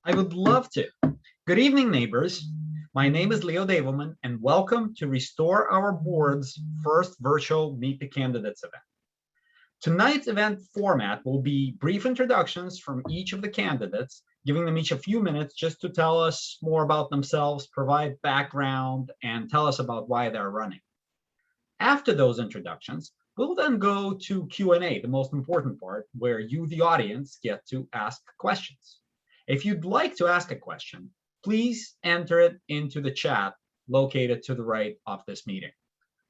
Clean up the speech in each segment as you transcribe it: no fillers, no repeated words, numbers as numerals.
I would love to. Good evening, neighbors. My name is Leo Davelman, and welcome to Restore Our Board's first virtual Meet the Candidates event. Tonight's event format will be brief introductions from each of the candidates, giving them each a few minutes just to tell us more about themselves, provide background, and tell us about why they're running. After those introductions, we'll then go to Q&A, the most important part, where you, the audience, get to ask questions. If you'd like to ask a question, please enter it into the chat located to the right of this meeting.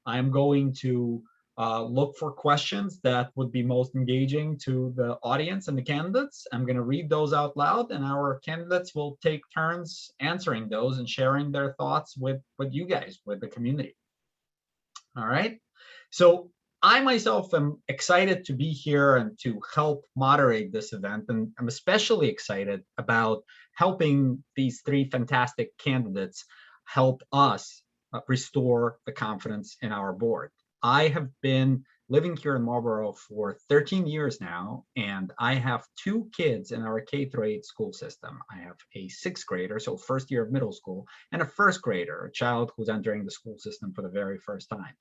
I'm going to look for questions that would be most engaging to the audience and the candidates. I'm going to read those out loud, and our candidates will take turns answering those and sharing their thoughts with you guys, with the community. All right. So I myself am excited to be here and to help moderate this event. And I'm especially excited about helping these three fantastic candidates help us restore the confidence in our board. I have been living here in Marlboro for 13 years now, and I have two kids in our K-8 school system. I have a sixth grader, so first year of middle school, and a first grader, a child who's entering the school system for the very first time.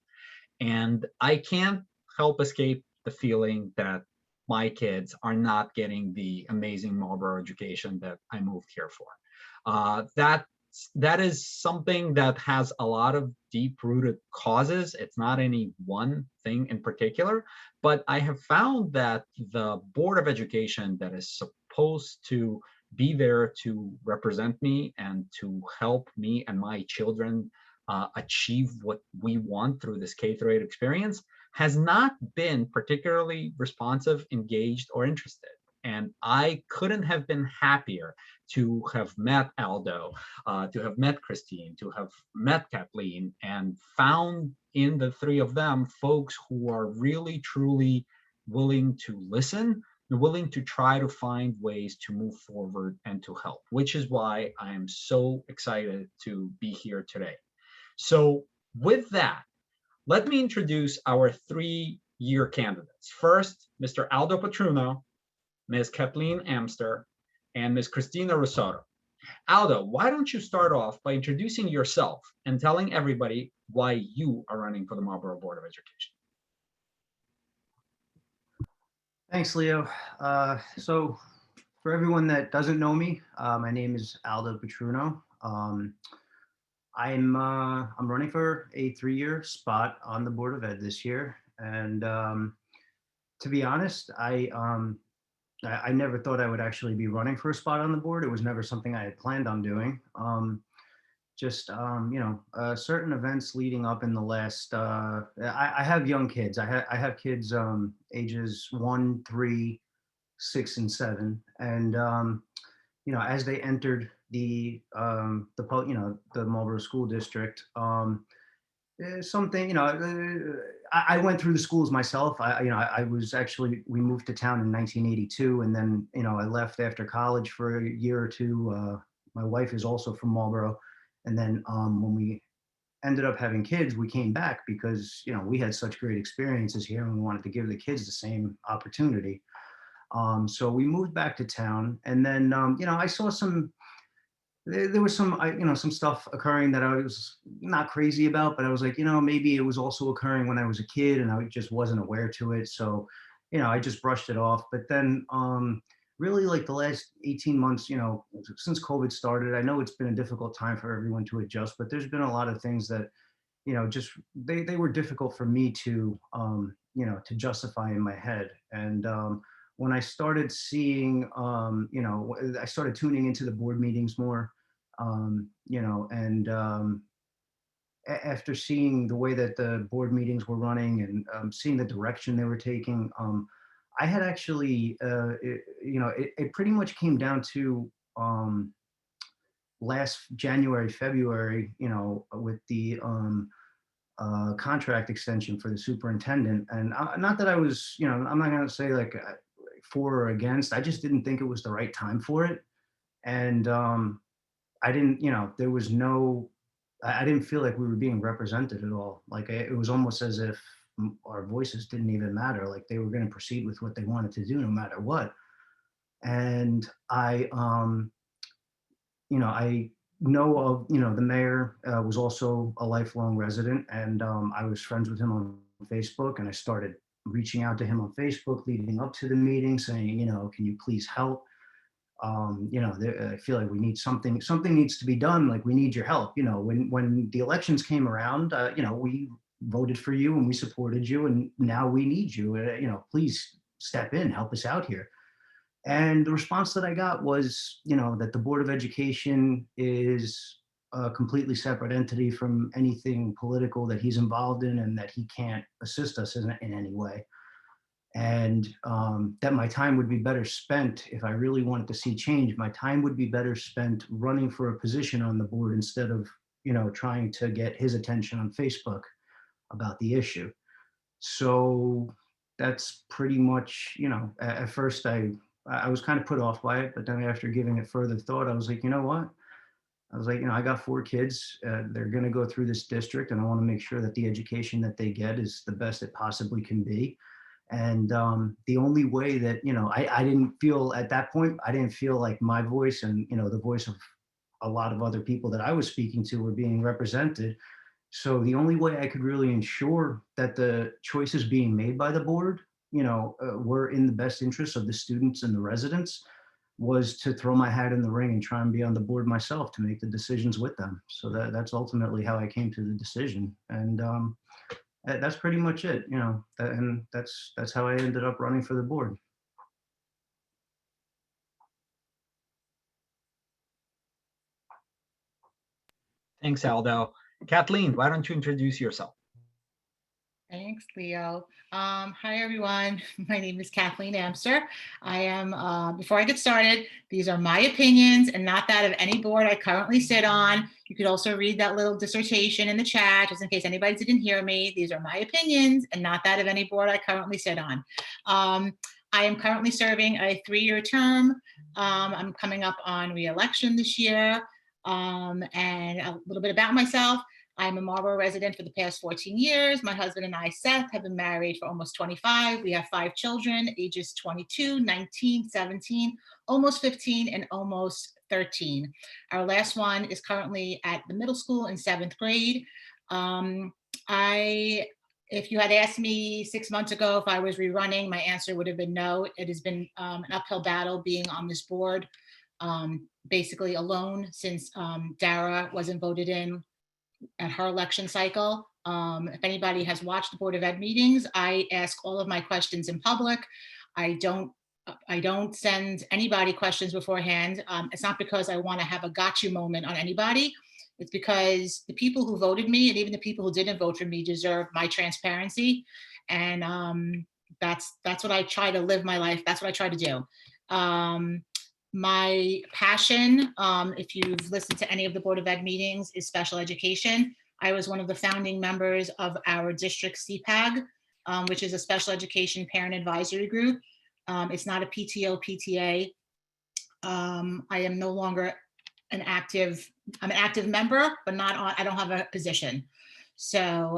And I can't help escape the feeling that my kids are not getting the amazing Marlboro education that I moved here for. That is something that has a lot of deep-rooted causes. It's not any one thing in particular, but I have found that the Board of Education that is supposed to be there to represent me and to help me and my children achieve what we want through this K-8 experience has not been particularly responsive, engaged, or interested. And I couldn't have been happier to have met Aldo, to have met Christine, to have met Kathleen, and found in the three of them folks who are really, truly willing to listen, willing to try to find ways to move forward and to help, which is why I am so excited to be here today. So with that, let me introduce our three-year candidates. First, Mr. Aldo Petruno, Ms. Kathleen Amster, and Ms. Christina Rosado. Aldo, why don't you start off by introducing yourself and telling everybody why you are running for the Marlboro Board of Education. Thanks, Leo. So for everyone that doesn't know me, my name is Aldo Petruno. I'm running for a 3-year spot on the Board of Ed this year, and to be honest, I never thought I would actually be running for a spot on the board. It was never something I had planned on doing. Certain events leading up in the last. I have young kids. I have kids ages 1, 3, 6, and 7, and as they entered the Marlboro School District, I went through the schools myself. We moved to town in 1982, and then I left after college for a year or two. My wife is also from Marlboro, and then when we ended up having kids, we came back because we had such great experiences here, and we wanted to give the kids the same opportunity. So we moved back to town, and then I saw there was some stuff occurring that I was not crazy about, but I was like, maybe it was also occurring when I was a kid and I just wasn't aware to it. So, I just brushed it off. But then really like the last 18 months, since COVID started, I know it's been a difficult time for everyone to adjust, but there's been a lot of things that, just they were difficult for me to, to justify in my head. And when I started seeing, I started tuning into the board meetings more, after seeing the way that the board meetings were running and seeing the direction they were taking, I had actually, it pretty much came down to last January, February, with the contract extension for the superintendent. And not that I was, I'm not going to say like for or against, I just didn't think it was the right time for it. And I didn't, there was no, I didn't feel like we were being represented at all. Like it was almost as if our voices didn't even matter. Like they were going to proceed with what they wanted to do no matter what. And I I know of, the mayor was also a lifelong resident, and I was friends with him on Facebook, and I started reaching out to him on Facebook leading up to the meeting saying, can you please help? I feel like we need something needs to be done. Like, we need your help. When the elections came around, we voted for you and we supported you, and now we need you. Please step in, help us out here. And the response that I got was, that the Board of Education is a completely separate entity from anything political that he's involved in, and that he can't assist us in any way. And that my time would be better spent, if I really wanted to see change, my time would be better spent running for a position on the board instead of, trying to get his attention on Facebook about the issue. So that's pretty much, at first I was kind of put off by it, but then after giving it further thought, I was like, you know what? I was like, I got 4 kids. They're going to go through this district, and I want to make sure that the education that they get is the best it possibly can be. And the only way that, I didn't feel at that point, I didn't feel like my voice and, the voice of a lot of other people that I was speaking to were being represented. So the only way I could really ensure that the choices being made by the board, were in the best interest of the students and the residents, was to throw my hat in the ring and try and be on the board myself to make the decisions with them. So that's ultimately how I came to the decision. And that's pretty much it, and that's how I ended up running for the board. Thanks, Aldo. Kathleen, why don't you introduce yourself? Thanks, Leo. Hi, everyone. My name is Kathleen Amster. I am, before I get started, these are my opinions and not that of any board I currently sit on. You could also read that little dissertation in the chat, just in case anybody didn't hear me. These are my opinions and not that of any board I currently sit on. I am currently serving a 3-year term. I'm coming up on re-election this year. And a little bit about myself. I'm a Marlboro resident for the past 14 years. My husband and I, Seth, have been married for almost 25. We have 5 children, ages 22, 19, 17, almost 15, and almost 13. Our last one is currently at the middle school in 7th grade. If you had asked me 6 months ago if I was rerunning, my answer would have been no. It has been an uphill battle being on this board, basically alone since Dara wasn't voted in at her election cycle. If anybody has watched the Board of Ed meetings, I ask all of my questions in public. I don't send anybody questions beforehand. It's not because I want to have a gotcha moment on anybody. It's because the people who voted me and even the people who didn't vote for me deserve my transparency. And that's what I try to live my life. That's what I try to do. My passion, if you've listened to any of the Board of Ed meetings, is special education. I was one of the founding members of our district CPAG, which is a special education parent advisory group. It's not a PTO, PTA. I am no longer I'm an active member, but I don't have a position. So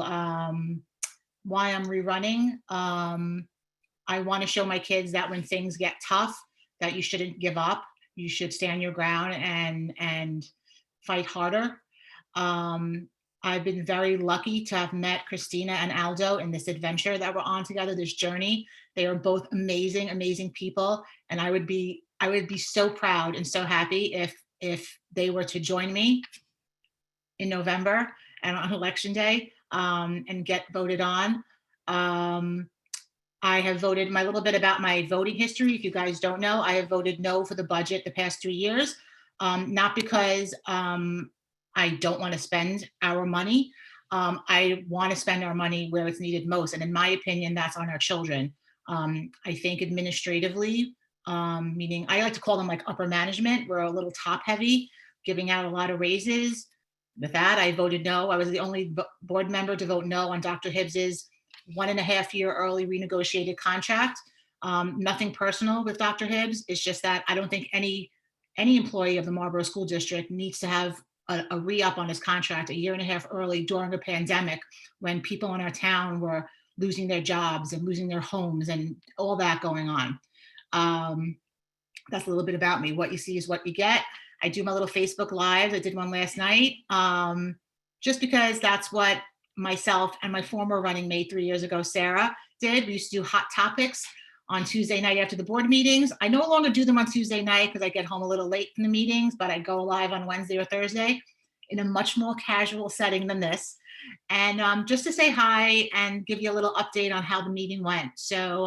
why I'm rerunning, I want to show my kids that when things get tough, that you shouldn't give up. You should stand your ground and fight harder. I've been very lucky to have met Christina and Aldo in this adventure that we're on together, this journey. They are both amazing, amazing people. And I would be so proud and so happy if they were to join me in November and on election day and get voted on. I have voted, a little bit about my voting history. If you guys don't know, I have voted no for the budget the past 3 years, not because I don't want to spend our money. I want to spend our money where it's needed most. And in my opinion, that's on our children. I think administratively, meaning I like to call them like upper management. We're a little top heavy, giving out a lot of raises. With that, I voted no. I was the only board member to vote no on Dr. Hibbs's 1.5-year early renegotiated contract. Nothing personal with Dr. Hibbs. It's just that I don't think any employee of the Marlboro School District needs to have a re-up on his contract 1.5 years early during a pandemic when people in our town were losing their jobs and losing their homes and all that going on. That's a little bit about me. What you see is what you get. I do my little Facebook Lives. I did one last night, just because that's what myself and my former running mate 3 years ago, Sarah, did. We used to do hot topics on Tuesday night after the board meetings. I no longer do them on Tuesday night because I get home a little late from the meetings, but I go live on Wednesday or Thursday in a much more casual setting than this. And just to say hi and give you a little update on how the meeting went. So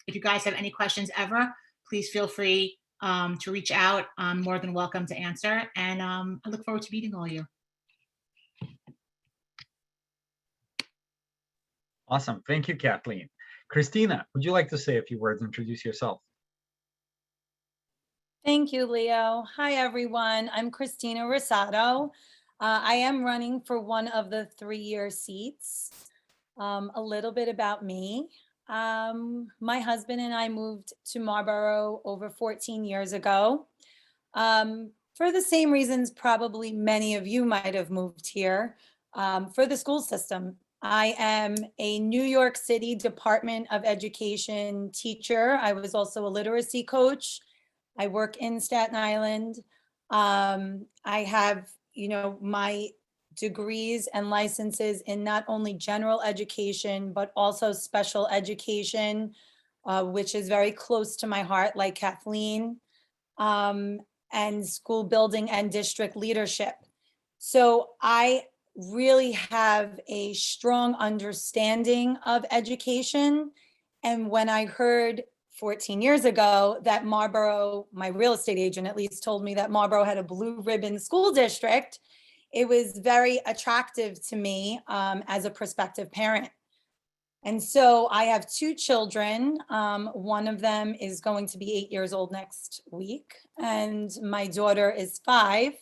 if you guys have any questions ever, please feel free to reach out. I'm more than welcome to answer. And I look forward to meeting all of you. Awesome. Thank you, Kathleen. Christina, would you like to say a few words, introduce yourself? Thank you, Leo. Hi, everyone. I'm Christina Rosado. I am running for one of the 3-year seats. A little bit about me. My husband and I moved to Marlboro over 14 years ago. For the same reasons probably many of you might have moved here, for the school system. I am a New York City Department of Education teacher. I was also a literacy coach. I work in Staten Island. I have, my degrees and licenses in not only general education, but also special education, which is very close to my heart, like Kathleen, and school building and district leadership. So I really have a strong understanding of education. And when I heard 14 years ago that Marlboro, my real estate agent at least told me that Marlboro had a blue ribbon school district, it was very attractive to me as a prospective parent. And so I have 2 children. One of them is going to be 8 years old next week, and my daughter is 5.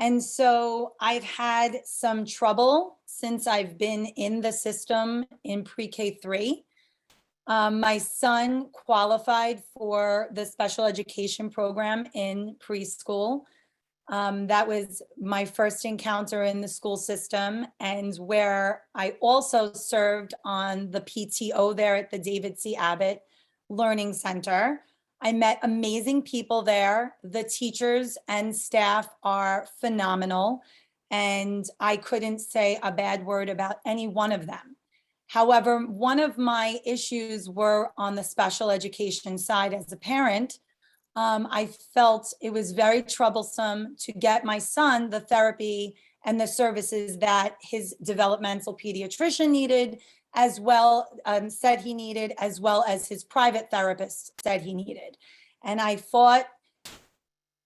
And so I've had some trouble since I've been in the system in pre-K 3. My son qualified for the special education program in preschool. That was my first encounter in the school system, and where I also served on the PTO there at the David C. Abbott Learning Center. I met amazing people there. The teachers and staff are phenomenal, and I couldn't say a bad word about any one of them. However, one of my issues were on the special education side as a parent. I felt it was very troublesome to get my son the therapy and the services that his developmental pediatrician needed, as well said he needed, as well as his private therapist said he needed. And I fought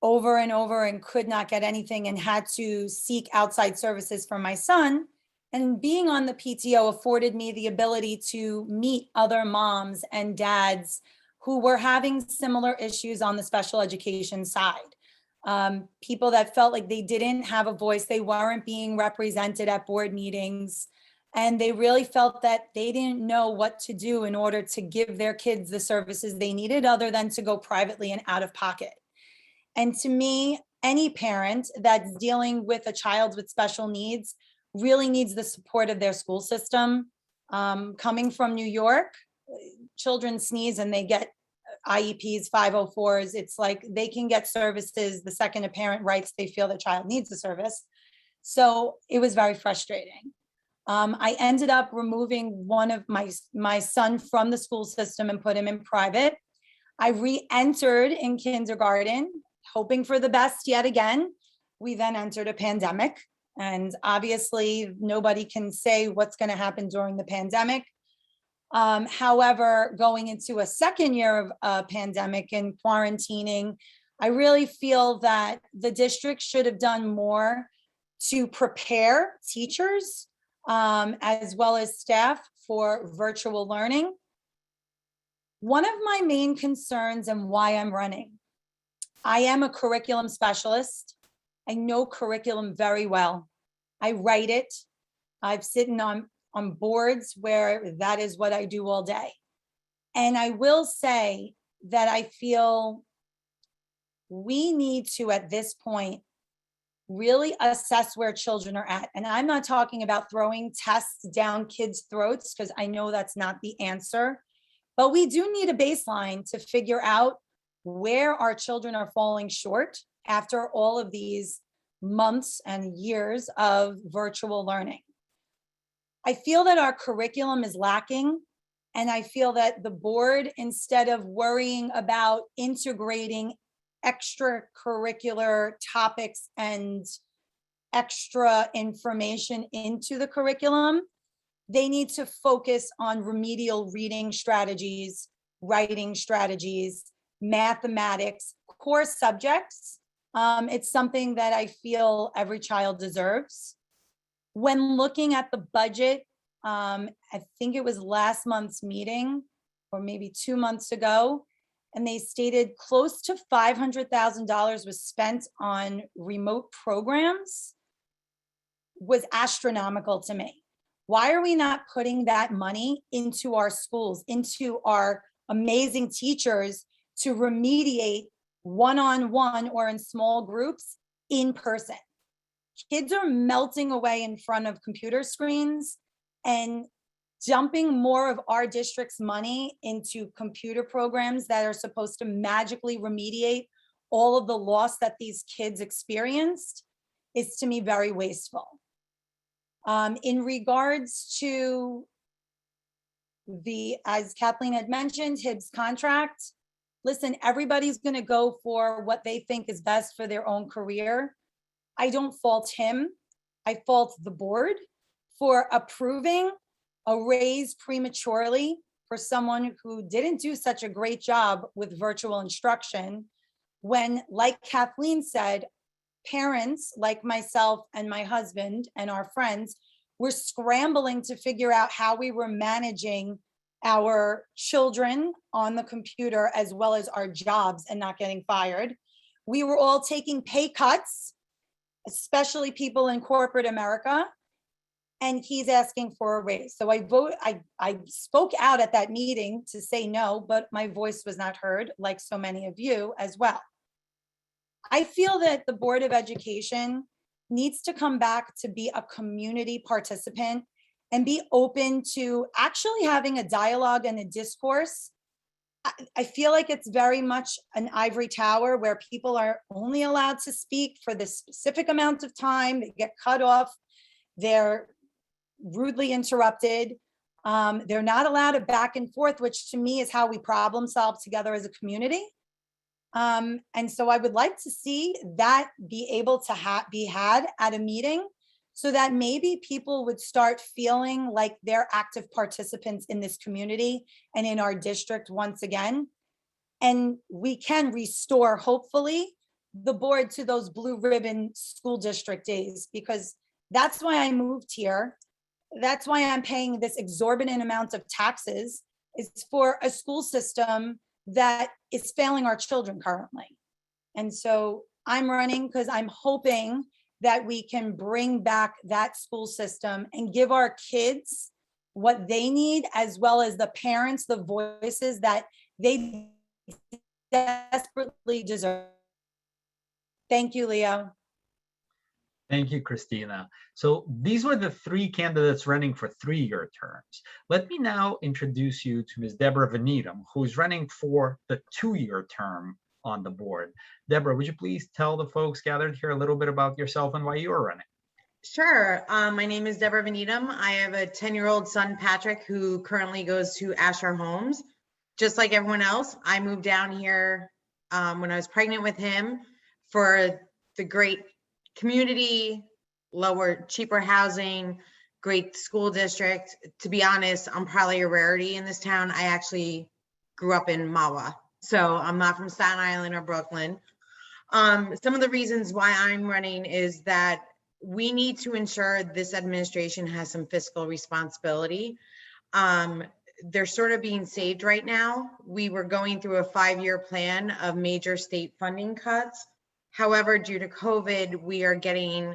over and over and could not get anything and had to seek outside services for my son. And being on the PTO afforded me the ability to meet other moms and dads who were having similar issues on the special education side. People that felt like they didn't have a voice, they weren't being represented at board meetings, and they really felt that they didn't know what to do in order to give their kids the services they needed other than to go privately and out of pocket. And to me, any parent that's dealing with a child with special needs really needs the support of their school system. Coming from New York, children sneeze and they get IEPs, 504s. It's like they can get services the second a parent writes they feel the child needs the service. So it was very frustrating. I ended up removing one of my son from the school system and put him in private. I re-entered in kindergarten, hoping for the best yet again. We then entered a pandemic, and obviously nobody can say what's going to happen during the pandemic. However, going into a second year of a pandemic and quarantining, I really feel that the district should have done more to prepare teachers as well as staff for virtual learning. One of my main concerns and why I'm running, I am a curriculum specialist. I know curriculum very well. I write it. I've sitting on boards where that is what I do all day. And I will say that I feel we need to, at this point, really assess where children are at. And I'm not talking about throwing tests down kids' throats, because I know that's not the answer. But we do need a baseline to figure out where our children are falling short after all of these months and years of virtual learning. I feel that our curriculum is lacking, and I feel that the board, instead of worrying about integrating extracurricular topics and extra information into the curriculum, they need to focus on remedial reading strategies, writing strategies, mathematics, core subjects. It's something that I feel every child deserves. When looking at the budget, I think it was last month's meeting or maybe 2 months ago, and they stated close to $500,000 was spent on remote programs, was astronomical to me. Why are we not putting that money into our schools, into our amazing teachers to remediate one-on-one or in small groups in person? Kids are melting away in front of computer screens, and dumping more of our district's money into computer programs that are supposed to magically remediate all of the loss that these kids experienced is, to me, very wasteful. In regards to as Kathleen had mentioned, Hibbs' contract, listen, everybody's going to go for what they think is best for their own career. I don't fault him. I fault the board for approving a raise prematurely for someone who didn't do such a great job with virtual instruction, when, like Kathleen said, parents like myself and my husband and our friends were scrambling to figure out how we were managing our children on the computer as well as our jobs and not getting fired. We were all taking pay cuts, especially people in corporate America, and he's asking for a raise. So I spoke out at that meeting to say no, but my voice was not heard, like so many of you as well. I feel that the Board of Education needs to come back to be a community participant and be open to actually having a dialogue and a discourse. I feel like it's very much an ivory tower where people are only allowed to speak for this specific amount of time. They get cut off. They're rudely interrupted. They're not allowed a back and forth, which to me is how we problem solve together as a community. And so I would like to see that be able to be had at a meeting, so that maybe people would start feeling like they're active participants in this community and in our district once again. And we can restore, hopefully, the board to those blue ribbon school district days, because that's why I moved here. That's why I'm paying this exorbitant amount of taxes. It's for a school system that is failing our children currently. And so I'm running because I'm hoping that we can bring back that school system and give our kids what they need, as well as the parents, the voices that they desperately deserve. Thank you, Leo. Thank you, Christina. So these were the 3 candidates running for 3-year terms. Let me now introduce you to Ms. Deborah Vanedum, who's running for the 2-year term on the board. Deborah, would you please tell the folks gathered here a little bit about yourself and why you are running? Sure. My name is Deborah Vanedum. I have a 10-year-old son, Patrick, who currently goes to Asher Homes. Just like everyone else, I moved down here when I was pregnant with him for the great community, cheaper housing, great school district. To be honest, I'm probably a rarity in this town. I actually grew up in Mahwah, so I'm not from Staten Island or Brooklyn. Some of the reasons why I'm running is that we need to ensure this administration has some fiscal responsibility. They're sort of being saved right now. We were going through a 5-year plan of major state funding cuts. However, due to COVID, we are getting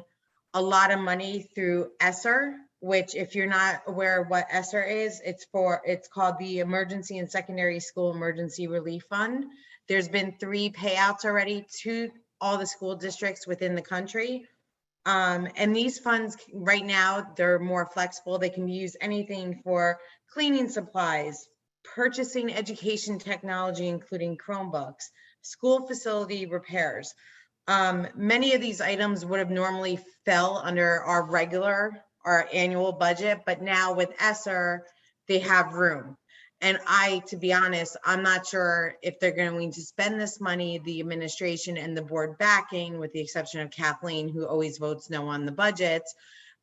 a lot of money through ESSER, which, if you're not aware of what ESSER is, it's called the Emergency and Secondary School Emergency Relief Fund. There's been 3 payouts already to all the school districts within the country. And these funds right now, they're more flexible. They can use anything for cleaning supplies, purchasing education technology, including Chromebooks, school facility repairs. Many of these items would have normally fell under our annual budget, but now with ESSER, they have room. And to be honest, I'm not sure if they're going to spend this money, the administration and the board backing, with the exception of Kathleen, who always votes no on the budgets,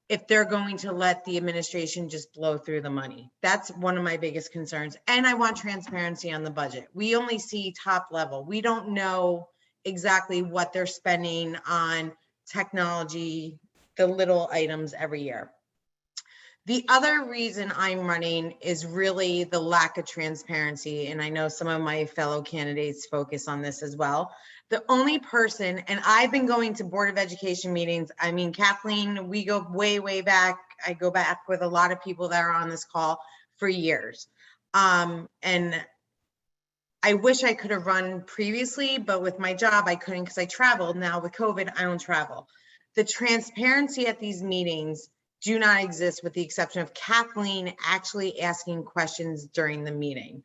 if they're going to let the administration just blow through the money. That's one of my biggest concerns. And I want transparency on the budget. We only see top level. We don't know exactly what they're spending on technology, the little items every year. The other reason I'm running is really the lack of transparency. And I know some of my fellow candidates focus on this as well. The only person, and I've been going to Board of Education meetings. I mean, Kathleen, we go way, way back. I go back with a lot of people that are on this call for years. And I wish I could have run previously, but with my job, I couldn't because I traveled. Now with COVID, I don't travel. The transparency at these meetings do not exist, with the exception of Kathleen actually asking questions during the meeting.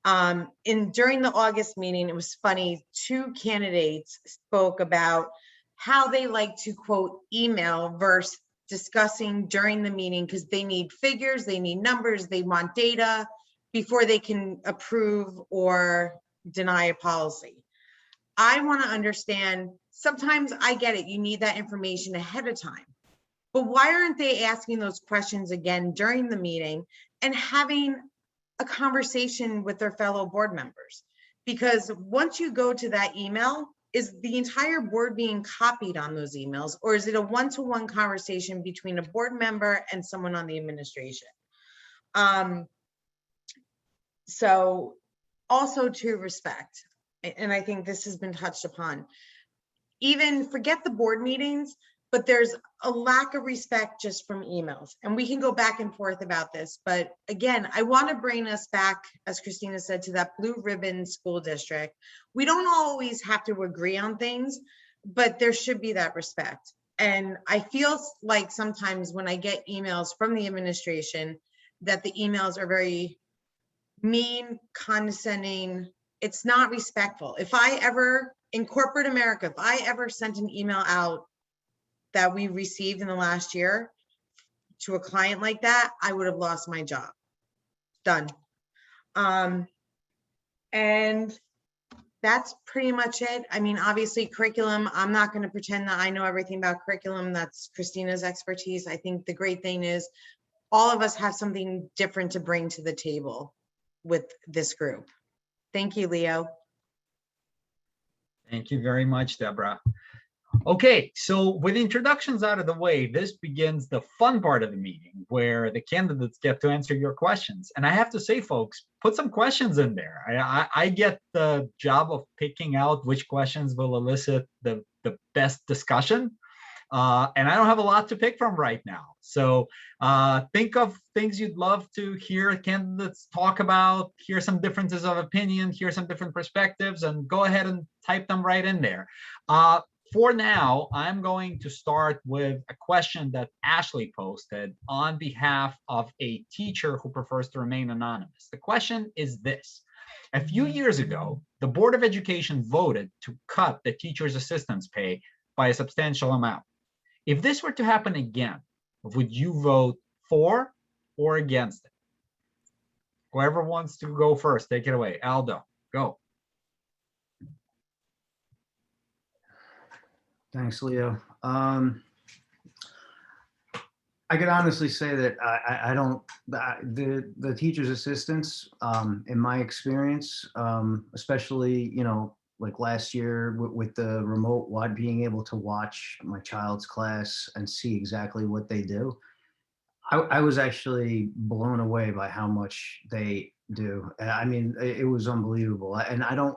During the August meeting, it was funny, 2 candidates spoke about how they like to quote email versus discussing during the meeting, because they need figures, they need numbers, they want data before they can approve or deny a policy. I want to understand, sometimes I get it, you need that information ahead of time. But why aren't they asking those questions again during the meeting and having a conversation with their fellow board members? Because once you go to that email, is the entire board being copied on those emails, or is it a one-to-one conversation between a board member and someone on the administration? So also to respect, and I think this has been touched upon, even forget the board meetings, but there's a lack of respect just from emails. And we can go back and forth about this. But again, I want to bring us back, as Christina said, to that blue ribbon school district. We don't always have to agree on things, but there should be that respect. And I feel like sometimes when I get emails from the administration, that the emails are very mean, condescending. It's not respectful. If I ever, in corporate America, if I ever sent an email out that we received in the last year to a client like that, I would have lost my job. Done. And that's pretty much it. I mean, obviously curriculum, I'm not going to pretend that I know everything about curriculum. That's Christina's expertise. I think the great thing is all of us have something different to bring to the table with this group. Thank you, Leo. Thank you very much, Deborah. Okay, so with introductions out of the way, this begins the fun part of the meeting where the candidates get to answer your questions. And I have to say, folks, put some questions in there. I get the job of picking out which questions will elicit the best discussion. And I don't have a lot to pick from right now. So think of things you'd love to hear candidates talk about, hear some differences of opinion, hear some different perspectives, and go ahead and type them right in there. For now, I'm going to start with a question that Ashley posted on behalf of a teacher who prefers to remain anonymous. The question is this. A few years ago, the Board of Education voted to cut the teacher's assistance pay by a substantial amount. If this were to happen again, would you vote for or against it? Whoever wants to go first, take it away. Aldo, go. Thanks, Leo. I could honestly say that I don't, the teacher's assistants, in my experience, especially, you know, like last year with the remote being able to watch my child's class and see exactly what they do. I was actually blown away by how much they do. I mean, it was unbelievable. And I don't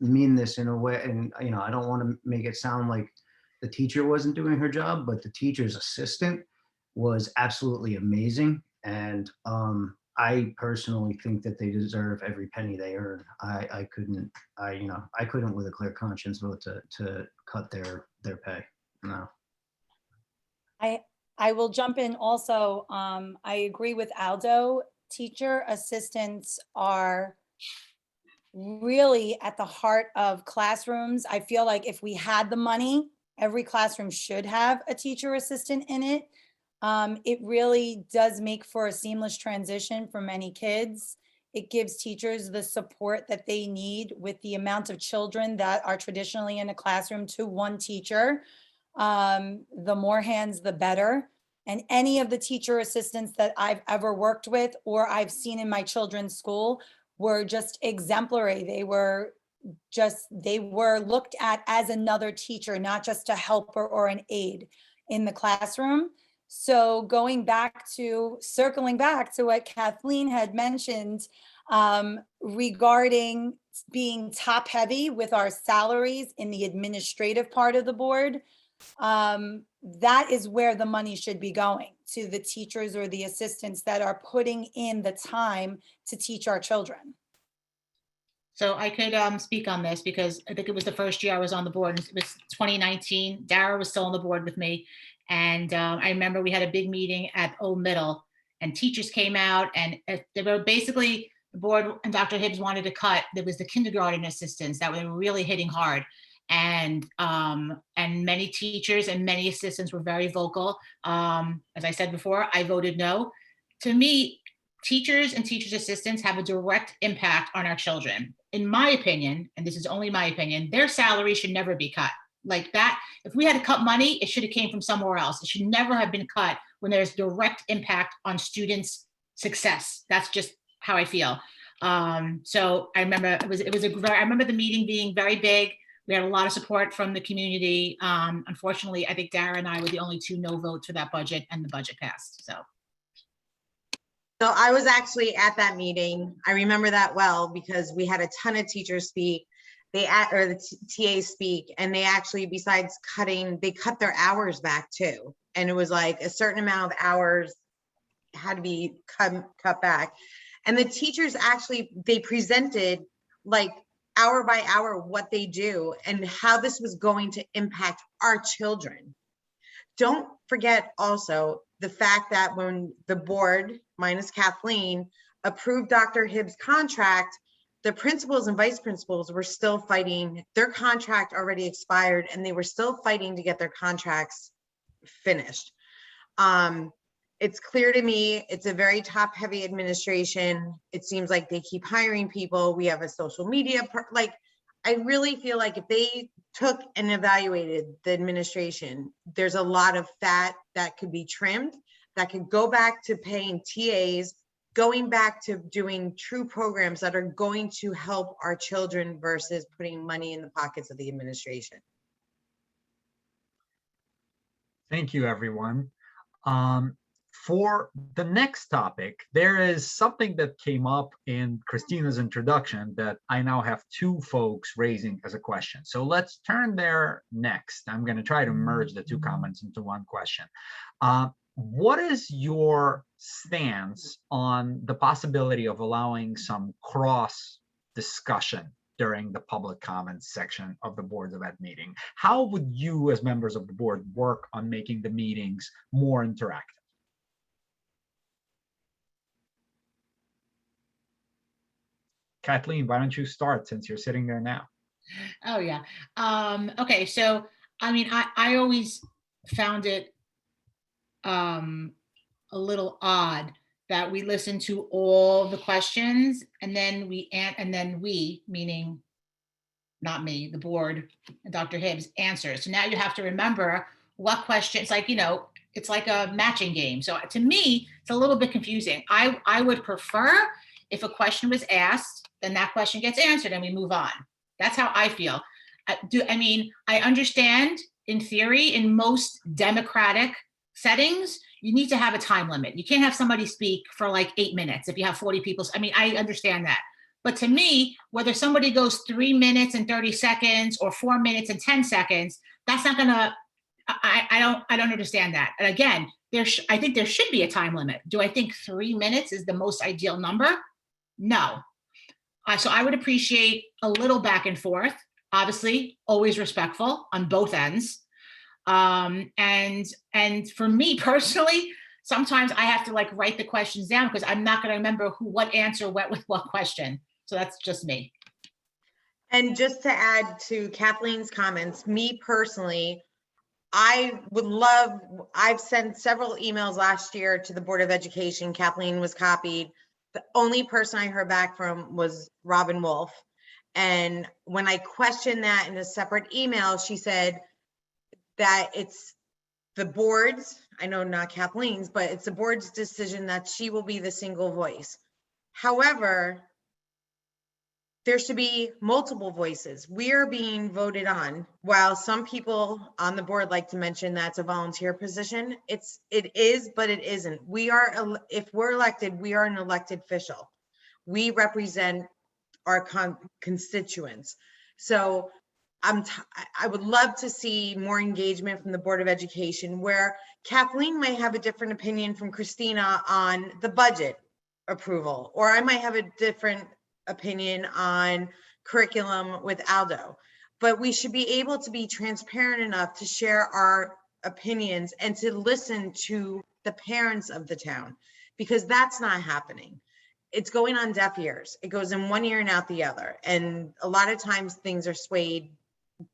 mean this in a way, and, you know, I don't want to make it sound like the teacher wasn't doing her job, but the teacher's assistant was absolutely amazing. And I personally think that they deserve every penny they earn. I couldn't with a clear conscience vote to cut their pay. No. I will jump in also. I agree with Aldo. Teacher assistants are really at the heart of classrooms. I feel like if we had the money, every classroom should have a teacher assistant in it. It really does make for a seamless transition for many kids. It gives teachers the support that they need with the amount of children that are traditionally in a classroom to one teacher. The more hands, the better. And any of the teacher assistants that I've ever worked with or I've seen in my children's school were just exemplary. They were looked at as another teacher, not just a helper or an aide in the classroom. So circling back to what Kathleen had mentioned regarding being top heavy with our salaries in the administrative part of the board, that is where the money should be going, to the teachers or the assistants that are putting in the time to teach our children. So I could speak on this because I think it was the first year I was on the board. It was 2019. Dara was still on the board with me. And I remember we had a big meeting at Old Middle and teachers came out and they were basically, the board and Dr. Hibbs wanted to cut. There was the kindergarten assistants that were really hitting hard. And many teachers and many assistants were very vocal. As I said before, I voted no. To me, teachers and teachers assistants have a direct impact on our children. In my opinion, and this is only my opinion, their salary should never be cut. Like that, if we had to cut money, it should have came from somewhere else. It should never have been cut when there's direct impact on students' success. That's just how I feel. So I remember I remember the meeting being very big. We had a lot of support from the community. Unfortunately, I think Dara and I were the only two no votes for that budget, and the budget passed. So I was actually at that meeting. I remember that well because we had a ton of teachers speak. The TAs speak, and they actually, besides cutting, they cut their hours back too. And it was like a certain amount of hours had to be cut back. And the teachers actually, they presented like hour by hour what they do and how this was going to impact our children. Don't forget also the fact that when the board, minus Kathleen, approved Dr. Hibbs' contract, the principals and vice principals were still fighting. Their contract already expired and they were still fighting to get their contracts finished. It's clear to me, it's a very top heavy administration. It seems like they keep hiring people. We have a social media, I really feel like if they took and evaluated the administration, there's a lot of fat that could be trimmed, that could go back to paying TAs, going back to doing true programs that are going to help our children versus putting money in the pockets of the administration. Thank you, everyone. For the next topic, there is something that came up in Christina's introduction that I now have two folks raising as a question. So let's turn there next. I'm going to try to merge the two comments into one question. What is your stance on the possibility of allowing some cross discussion during the public comments section of the Board of Ed meeting? How would you, as members of the board, work on making the meetings more interactive? Kathleen, why don't you start since you're sitting there now? Oh yeah. Okay, so I mean, I always found it a little odd that we listen to all the questions and then we meaning not me, the board, and Dr. Hibbs answers. So now you have to remember what question. It's like, it's like a matching game. So to me, it's a little bit confusing. I would prefer if a question was asked, then that question gets answered and we move on. That's how I feel. I understand in theory, in most democratic settings, you need to have a time limit. You can't have somebody speak for like 8 minutes if you have 40 people. I understand that. But to me, whether somebody goes 3 minutes and 30 seconds or 4 minutes and 10 seconds, that's not gonna, I don't understand that. And again, I think there should be a time limit. Do I think 3 minutes is the most ideal number? No. So I would appreciate a little back and forth, obviously, always respectful on both ends. And for me personally, sometimes I have to like write the questions down because I'm not going to remember what answer went with what question. So that's just me. And just to add to Kathleen's comments, me personally, I would love, I've sent several emails last year to the Board of Education. Kathleen was copied. The only person I heard back from was Robin Wolf. And when I questioned that in a separate email, she said that it's the board's, I know not Kathleen's, but it's the board's decision that she will be the single voice. However, there should be multiple voices. We are being voted on. While some people on the board like to mention that's a volunteer position, it is, but it isn't. We are, if we're elected, we are an elected official. We represent our constituents. So I would love to see more engagement from the Board of Education, where Kathleen might have a different opinion from Christina on the budget approval, or I might have a different opinion on curriculum with Aldo. But we should be able to be transparent enough to share our opinions and to listen to the parents of the town, because that's not happening. It's going on deaf ears. It goes in one ear and out the other. And a lot of times things are swayed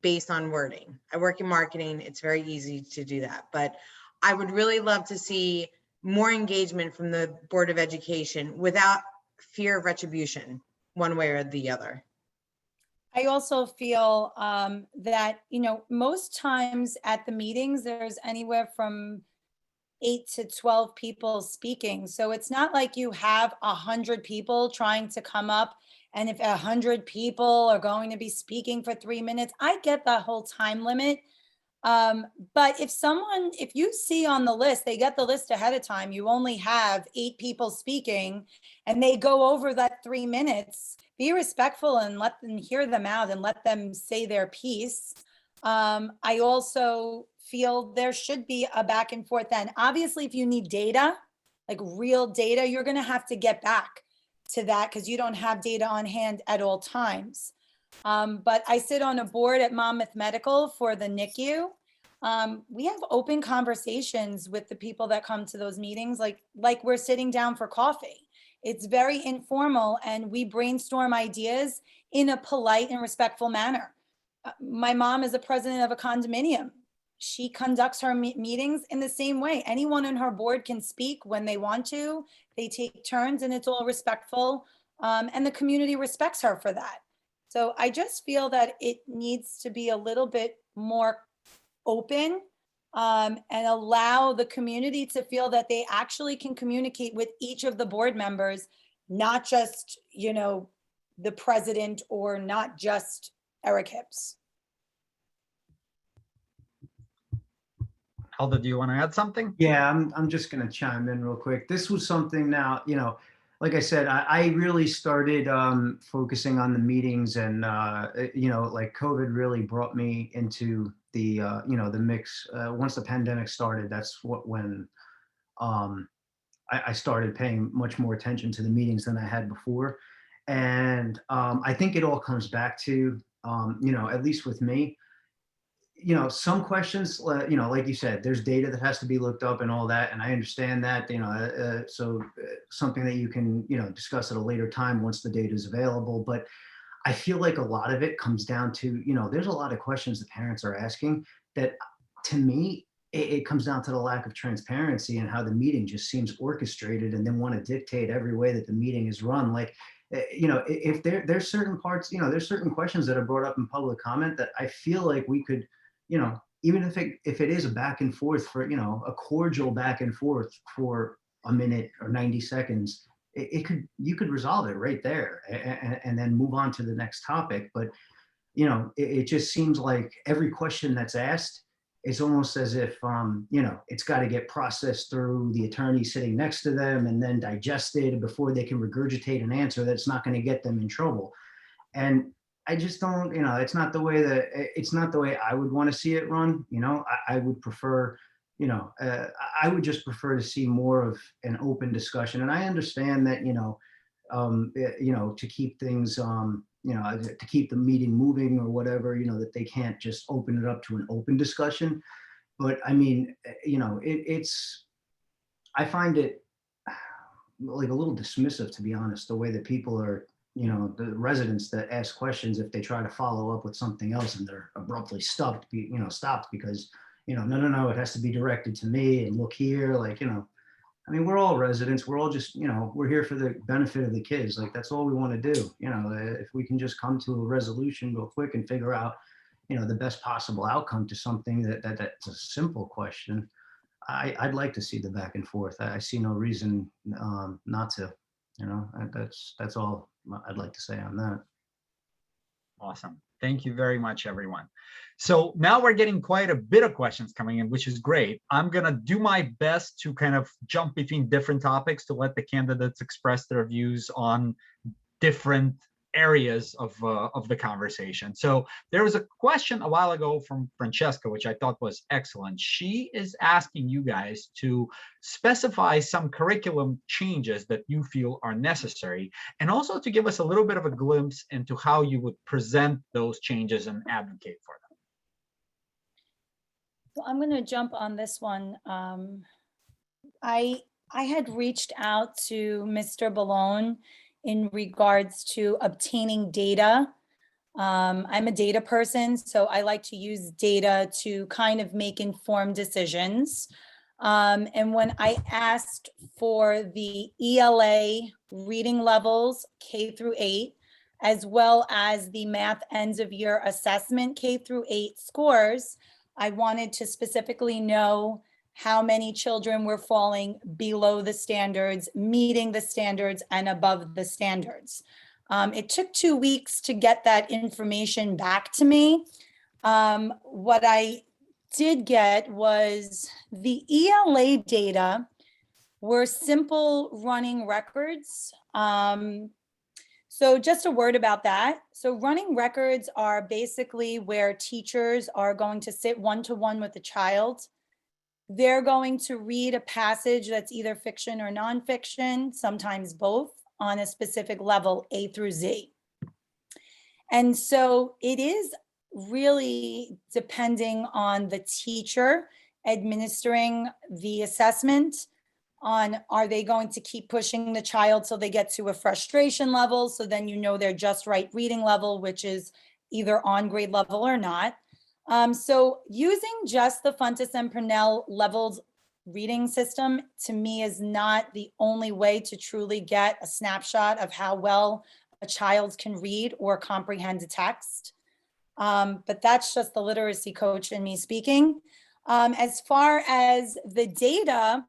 based on wording. I work in marketing. It's very easy to do that. But I would really love to see more engagement from the Board of Education without fear of retribution, one way or the other. I also feel that, most times at the meetings, there's anywhere from 8 to 12 people speaking. So it's not like you have 100 people trying to come up. And if 100 people are going to be speaking for 3 minutes, I get the whole time limit. But if you see on the list, they get the list ahead of time, you only have 8 people speaking and they go over that 3 minutes, be respectful and let them hear them out and let them say their piece. I also feel there should be a back and forth then. Obviously, if you need data, like real data, you're going to have to get back to that because you don't have data on hand at all times. But I sit on a board at Monmouth Medical for the NICU. We have open conversations with the people that come to those meetings, like we're sitting down for coffee. It's very informal and we brainstorm ideas in a polite and respectful manner. My mom is a president of a condominium. She conducts her meetings in the same way. Anyone on her board can speak when they want to. They take turns and it's all respectful. And the community respects her for that. So I just feel that it needs to be a little bit more open and allow the community to feel that they actually can communicate with each of the board members, not just, the president or not just Eric Hibbs. Aldo, do you want to add something? Yeah, I'm just going to chime in real quick. This was something now, like I said, I really started focusing on the meetings and, like COVID really brought me into the, the mix. Once the pandemic started, that's when I started paying much more attention to the meetings than I had before. And I think it all comes back to, at least with me, some questions, like you said, there's data that has to be looked up and all that. And I understand that, so something that you can, discuss at a later time once the data is available. But I feel like a lot of it comes down to, there's a lot of questions the parents are asking that, to me, it comes down to the lack of transparency and how the meeting just seems orchestrated and then want to dictate every way that the meeting is run. Like, if there's certain parts, there's certain questions that are brought up in public comment that I feel like we could, even if it is a back and forth for, a cordial back and forth for a minute or 90 seconds, you could resolve it right there and then move on to the next topic. But, it just seems like every question that's asked, it's almost as if, it's got to get processed through the attorney sitting next to them and then digested before they can regurgitate an answer that's not going to get them in trouble. And I just don't, it's not the way I would want to see it run. I would prefer, I would just prefer to see more of an open discussion. And I understand that, to keep things, to keep the meeting moving or whatever, that they can't just open it up to an open discussion. But I mean, I find it like a little dismissive, to be honest, the way that people are you know, the residents that ask questions, if they try to follow up with something else and they're abruptly stopped because, you know, no, it has to be directed to me and look here, like, you know, I mean, we're all residents. We're all just, you know, we're here for the benefit of the kids. Like, that's all we want to do. You know, if we can just come to a resolution real quick and figure out, you know, the best possible outcome to something that's a simple question. I'd like to see the back and forth. I see no reason not to, you know, that's all I'd like to say on that. Awesome. Thank you very much, everyone. So now we're getting quite a bit of questions coming in, which is great. I'm going to do my best to kind of jump between different topics to let the candidates express their views on different areas of the conversation. So there was a question a while ago from Francesca, which I thought was excellent. She is asking you guys to specify some curriculum changes that you feel are necessary, and also to give us a little bit of a glimpse into how you would present those changes and advocate for them. So I'm going to jump on this one. I had reached out to Mr. Ballone in regards to obtaining data. I'm a data person, so I like to use data to kind of make informed decisions. And when I asked for the ELA reading levels K through 8, as well as the math ends of year assessment K through 8 scores, I wanted to specifically know how many children were falling below the standards, meeting the standards, and above the standards. It took 2 weeks to get that information back to me. What I did get was the ELA data were simple running records. So just a word about that. So running records are basically where teachers are going to sit one-to-one with the child. They're going to read a passage that's either fiction or nonfiction, sometimes both, on a specific level, A through Z. And so it is really depending on the teacher administering the assessment on, are they going to keep pushing the child so they get to a frustration level, so then you know they're just right reading level, which is either on grade level or not. So using just the Funtus and Purnell levels reading system, to me, is not the only way to truly get a snapshot of how well a child can read or comprehend a text. But that's just the literacy coach in me speaking. As far as the data,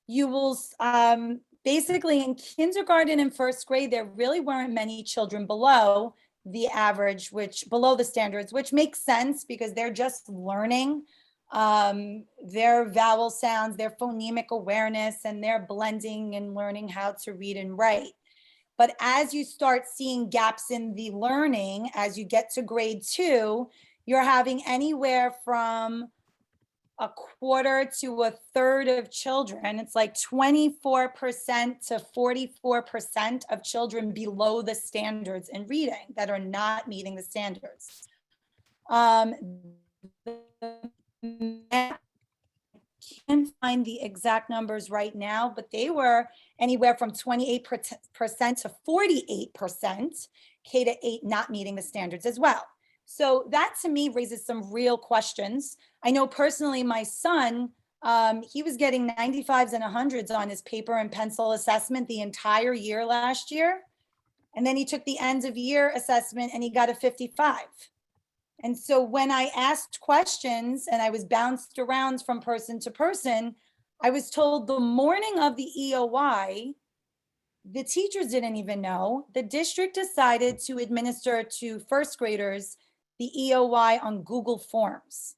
you will basically in kindergarten and first grade, there really weren't many children below the average, which below the standards, which makes sense because they're just learning their vowel sounds, their phonemic awareness, and they're blending and learning how to read and write. But as you start seeing gaps in the learning, as you get to grade 2, you're having anywhere from a quarter to a third of children. It's like 24% to 44% of children below the standards in reading that are not meeting the standards. I can't find the exact numbers right now, but they were anywhere from 28% to 48% K to 8 not meeting the standards as well. So that to me raises some real questions. I know personally my son, he was getting 95s and 100s on his paper and pencil assessment the entire year last year. And then he took the end of year assessment and he got a 55. And so when I asked questions and I was bounced around from person to person, I was told the morning of the EOY, the teachers didn't even know. The district decided to administer to first graders the EOY on Google Forms.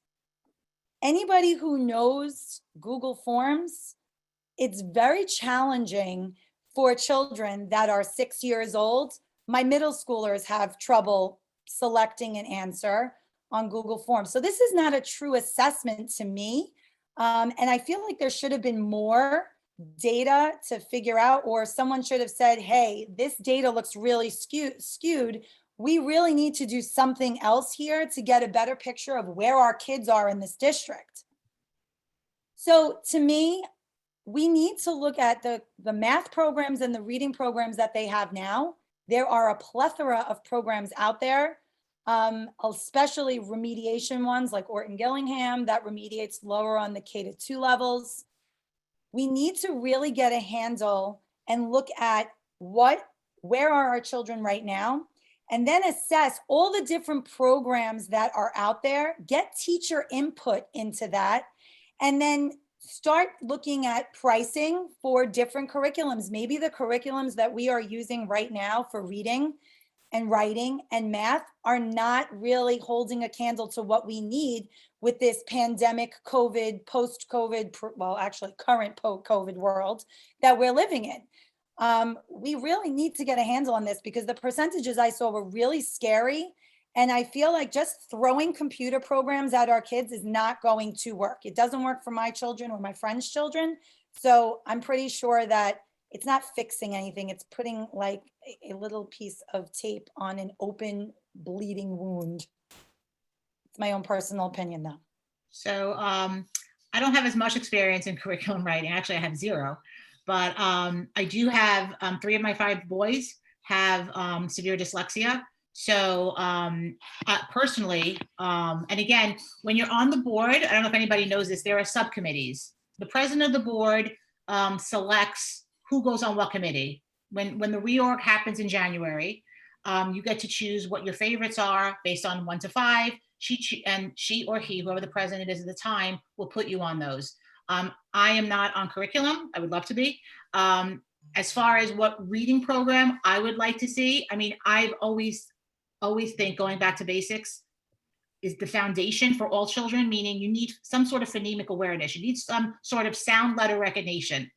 Anybody who knows Google Forms, it's very challenging for children that are 6 years old. My middle schoolers have trouble selecting an answer on Google Forms. So this is not a true assessment to me. And I feel like there should have been more data to figure out, or someone should have said, hey, this data looks really skewed. We really need to do something else here to get a better picture of where our kids are in this district. So to me, we need to look at the math programs and the reading programs that they have now There are a plethora of programs out there, especially remediation ones like Orton Gillingham that remediates lower on the K-2 levels. We need to really get a handle and look at where are our children right now, and then assess all the different programs that are out there, get teacher input into that, and then start looking at pricing for different curriculums. Maybe the curriculums that we are using right now for reading and writing and math are not really holding a candle to what we need with this pandemic, COVID, post-COVID, well, actually current post-COVID world that we're living in. We really need to get a handle on this because the percentages I saw were really scary. And I feel like just throwing computer programs at our kids is not going to work. It doesn't work for my children or my friends' children. So I'm pretty sure that it's not fixing anything. It's putting like a little piece of tape on an open bleeding wound. It's my own personal opinion though. So I don't have as much experience in curriculum writing. Actually, I have zero. But I do have 3 of my 5 boys have severe dyslexia. So personally, and again, when you're on the board, I don't know if anybody knows this, there are subcommittees. The president of the board selects who goes on what committee. When the reorg happens in January, you get to choose what your favorites are based on 1 to 5. She or he, whoever the president is at the time, will put you on those. I am not on curriculum. I would love to be. As far as what reading program I would like to see, I mean, I've always think going back to basics is the foundation for all children, meaning you need some sort of phonemic awareness. You need some sort of sound letter recognition.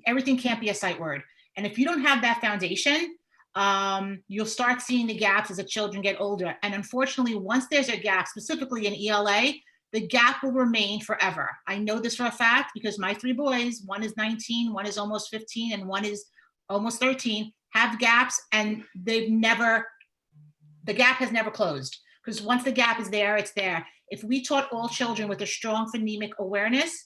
Everything can't be a sight word. And if you don't have that foundation, you'll start seeing the gaps as the children get older. And unfortunately, once there's a gap, specifically in ELA, the gap will remain forever. I know this for a fact because my 3 boys, one is 19, one is almost 15, and one is almost 13, have gaps, and the gap has never closed. Because once the gap is there, it's there. If we taught all children with a strong phonemic awareness,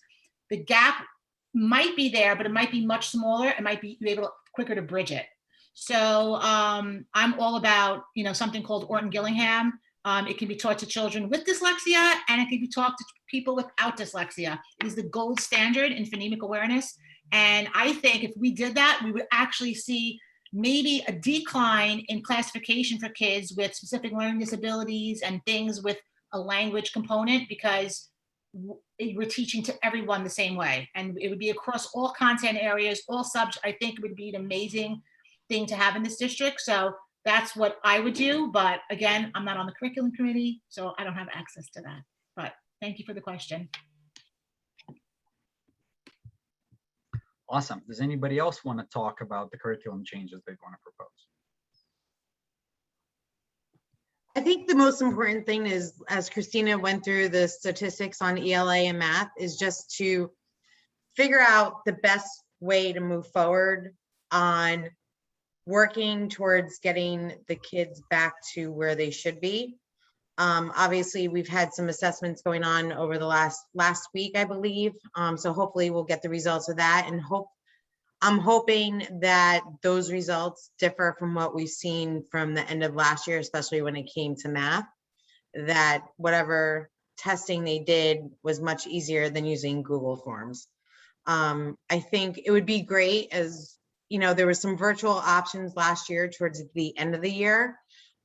the gap might be there, but it might be much smaller. It might be able quicker to bridge it. So I'm all about, something called Orton Gillingham. It can be taught to children with dyslexia, and it can be taught to people without dyslexia. It is the gold standard in phonemic awareness. And I think if we did that, we would actually see maybe a decline in classification for kids with specific learning disabilities and things with a language component, because we're teaching to everyone the same way. And it would be across all content areas, all subjects. I think it would be an amazing thing to have in this district. So that's what I would do. But again, I'm not on the curriculum committee, so I don't have access to that. But thank you for the question. Awesome. Does anybody else want to talk about the curriculum changes they want to propose? I think the most important thing is, as Christina went through the statistics on ELA and math, is just to figure out the best way to move forward on working towards getting the kids back to where they should be. Obviously, we've had some assessments going on over the last week, I believe. So hopefully we'll get the results of that, and I'm hoping that those results differ from what we've seen from the end of last year, especially when it came to math, that whatever testing they did was much easier than using Google Forms. I think it would be great, as there were some virtual options last year towards the end of the year.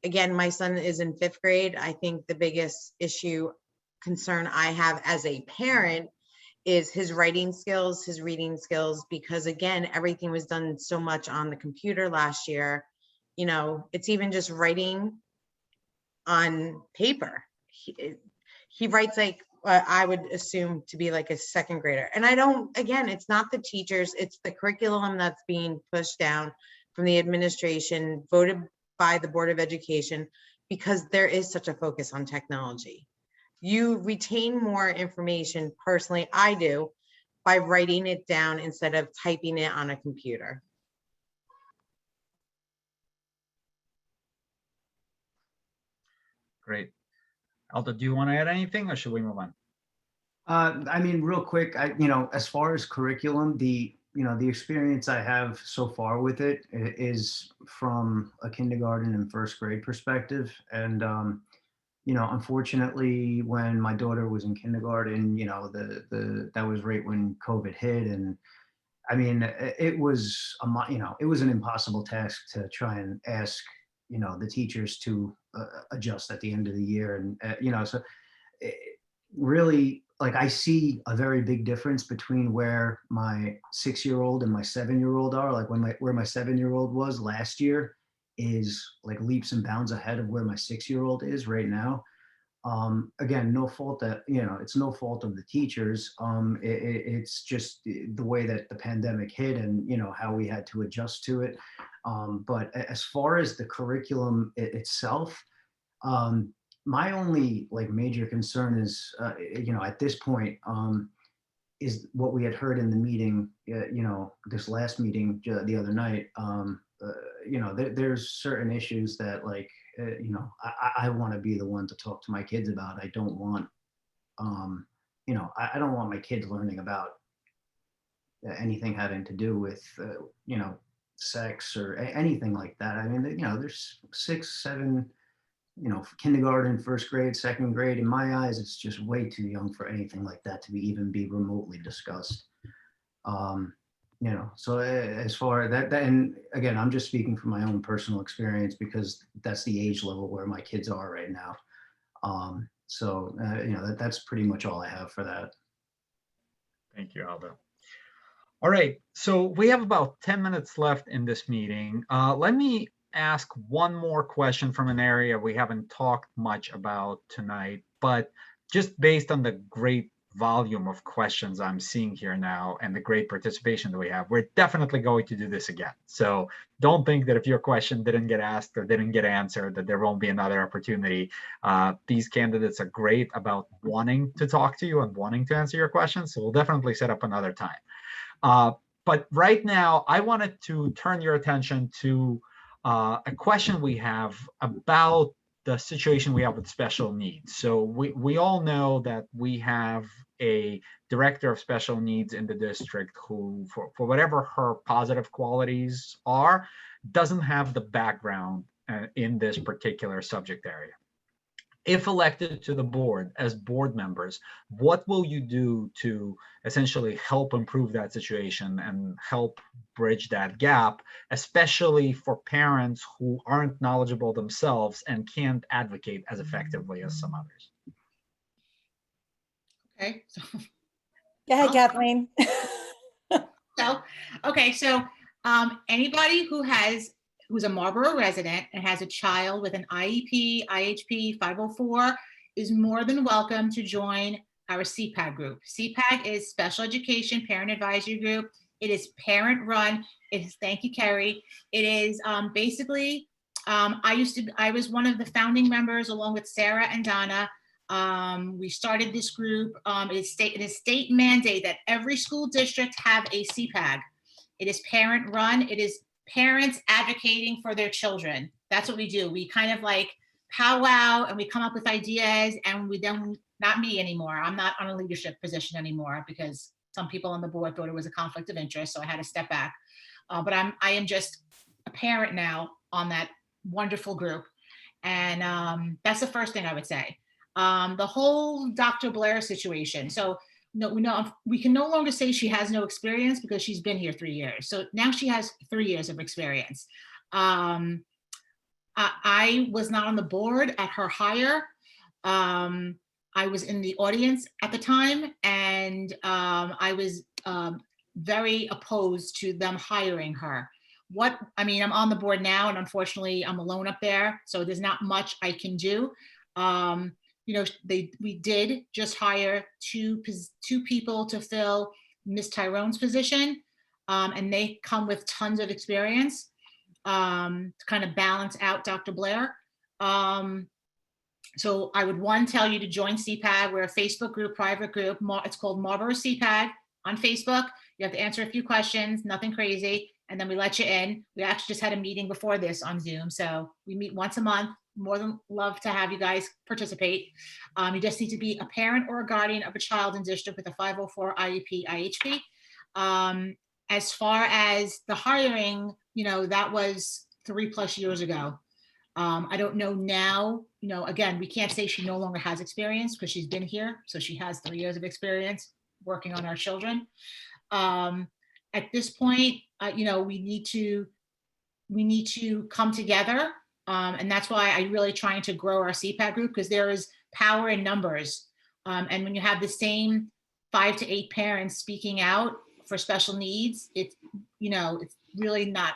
Again, my son is in 5th grade. I think the biggest concern I have as a parent is his writing skills, his reading skills, because again, everything was done so much on the computer last year. It's even just writing on paper. He writes like I would assume to be like a 2nd grader. And again, it's not the teachers, it's the curriculum that's being pushed down from the administration, voted by the Board of Education, because there is such a focus on technology. You retain more information, personally, I do, by writing it down instead of typing it on a computer. Great. Aldo, do you want to add anything, or should we move on? I mean, real quick, as far as curriculum, the the experience I have so far with it is from a kindergarten and first grade perspective. And, unfortunately, when my daughter was in kindergarten, that was right when COVID hit. And I mean, it was, it was an impossible task to try and ask, the teachers to adjust at the end of the year. And, so it really, like, I see a very big difference between where my 6-year-old and my 7-year-old are. Like where my 7-year-old was last year is like leaps and bounds ahead of where my 6-year-old is right now. Again, no fault that, it's no fault of the teachers. It's just the way that the pandemic hit and, how we had to adjust to it. But as far as the curriculum itself, my only like major concern is, at this point, is what we had heard in the meeting, this last meeting the other night. There's certain issues that like, I want to be the one to talk to my kids about. I don't want, I don't want my kids learning about anything having to do with, sex or anything like that. I mean, there's 6, 7, kindergarten, first grade, second grade. In my eyes, it's just way too young for anything like that to even be remotely discussed. So as far as that, and again, I'm just speaking from my own personal experience because that's the age level where my kids are right now. That's pretty much all I have for that. Thank you, Aldo. All right, so we have about 10 minutes left in this meeting. Let me ask one more question from an area we haven't talked much about tonight, but just based on the great volume of questions I'm seeing here now and the great participation that we have, we're definitely going to do this again. So don't think that if your question didn't get asked or didn't get answered, that there won't be another opportunity. These candidates are great about wanting to talk to you and wanting to answer your questions. So we'll definitely set up another time. But right now, I wanted to turn your attention to a question we have about the situation we have with special needs. So we all know that we have a director of special needs in the district who, for whatever her positive qualities are, doesn't have the background in this particular subject area. If elected to the board as board members, what will you do to essentially help improve that situation and help bridge that gap, especially for parents who aren't knowledgeable themselves and can't advocate as effectively as some others? Okay, so Go ahead, Kathleen. So anybody who's a Marlboro resident and has a child with an IEP, IHP, 504 is more than welcome to join our CPAG group. CPAG is Special Education Parent Advisory Group. It is parent run. It is, thank you, Kerry. It is basically, I was one of the founding members along with Sarah and Donna. We started this group. It is state mandate that every school district have a CPAG. It is parent run. It is parents advocating for their children. That's what we do. We kind of like powwow and we come up with ideas, and we don't, not me anymore. I'm not on a leadership position anymore because some people on the board thought it was a conflict of interest, so I had to step back. But I am just a parent now on that wonderful group. And that's the first thing I would say. The whole Dr. Blair situation. So no, we can no longer say she has no experience because she's been here 3 years. So now she has 3 years of experience. I was not on the board at her hire. I was in the audience at the time, and I was very opposed to them hiring her. I'm on the board now, and unfortunately I'm alone up there, so there's not much I can do. We did just hire two people to fill Ms. Tyrone's position, and they come with tons of experience to kind of balance out Dr. Blair. So I would tell you to join CPAG. We're a Facebook group, private group. It's called Marlboro CPAG on Facebook. You have to answer a few questions, nothing crazy, and then we let you in. We actually just had a meeting before this on Zoom, so we meet once a month. More than love to have you guys participate. You just need to be a parent or a guardian of a child in district with a 504 IEP, IHP. As far as the hiring, that was 3+ years ago. I don't know now, again, we can't say she no longer has experience because she's been here. So she has 3 years of experience working on our children. At this point, we need to come together. And that's why I'm really trying to grow our CPAC group, because there is power in numbers. And when you have the same 5 to 8 parents speaking out for special needs, it's really not,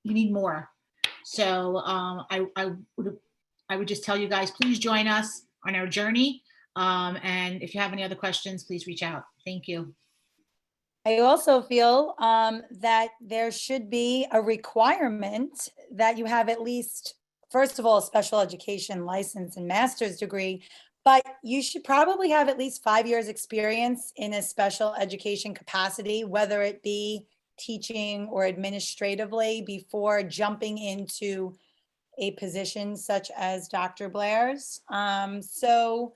you need more. So I would just tell you guys, please join us on our journey. And if you have any other questions, please reach out. Thank you. I also feel that there should be a requirement that you have at least, first of all, a special education license and master's degree, but you should probably have at least 5 years experience in a special education capacity, whether it be teaching or administratively, before jumping into a position such as Dr. Blair's. So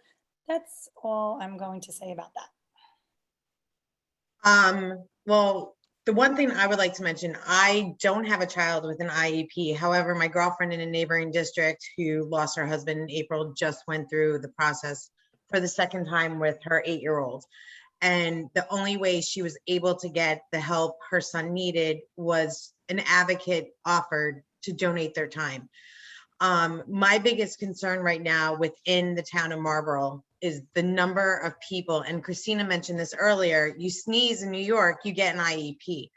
that's all I'm going to say about that. Well, the one thing I would like to mention, I don't have a child with an IEP. However, my girlfriend in a neighboring district who lost her husband in April just went through the process for the second time with her 8-year-old. And the only way she was able to get the help her son needed was an advocate offered to donate their time. My biggest concern right now within the town of Marlboro is the number of people, and Christina mentioned this earlier, you sneeze in New York, you get an IEP.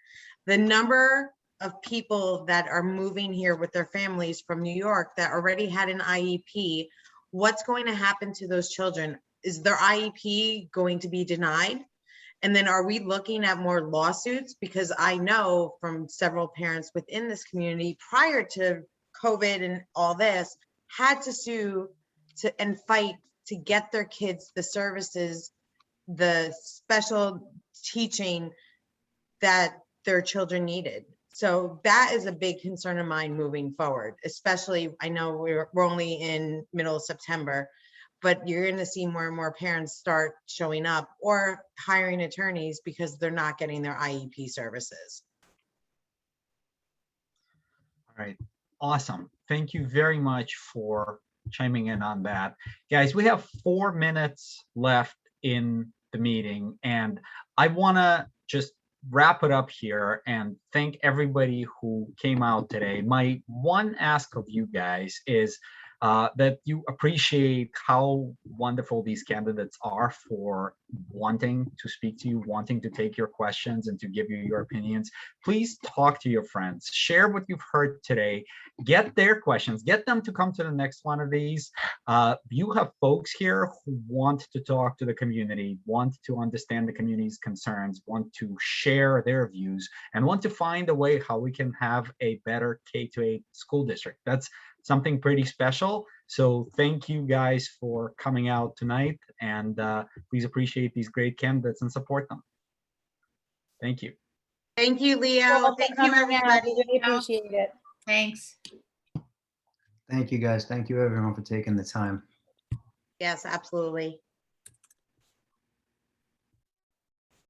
The number of people that are moving here with their families from New York that already had an IEP, what's going to happen to those children? Is their IEP going to be denied? And then are we looking at more lawsuits? Because I know from several parents within this community prior to COVID and all this had to sue and fight to get their kids the services, the special teaching that their children needed. So that is a big concern of mine moving forward, especially, I know we're only in middle of September, but you're going to see more and more parents start showing up or hiring attorneys because they're not getting their IEP services. All right, awesome. Thank you very much for chiming in on that. Guys, we have 4 minutes left in the meeting, and I want to just wrap it up here and thank everybody who came out today. My one ask of you guys is that you appreciate how wonderful these candidates are for wanting to speak to you, wanting to take your questions and to give you your opinions. Please talk to your friends, share what you've heard today, get their questions, get them to come to the next one of these. You have folks here who want to talk to the community, want to understand the community's concerns, want to share their views, and want to find a way how we can have a better K-8 school district. That's something pretty special. So thank you guys for coming out tonight, and please appreciate these great candidates and support them. Thank you. Thank you, Leo. Thank you, everybody. Really appreciate it. Thanks. Thank you, guys. Thank you, everyone, for taking the time. Yes, absolutely.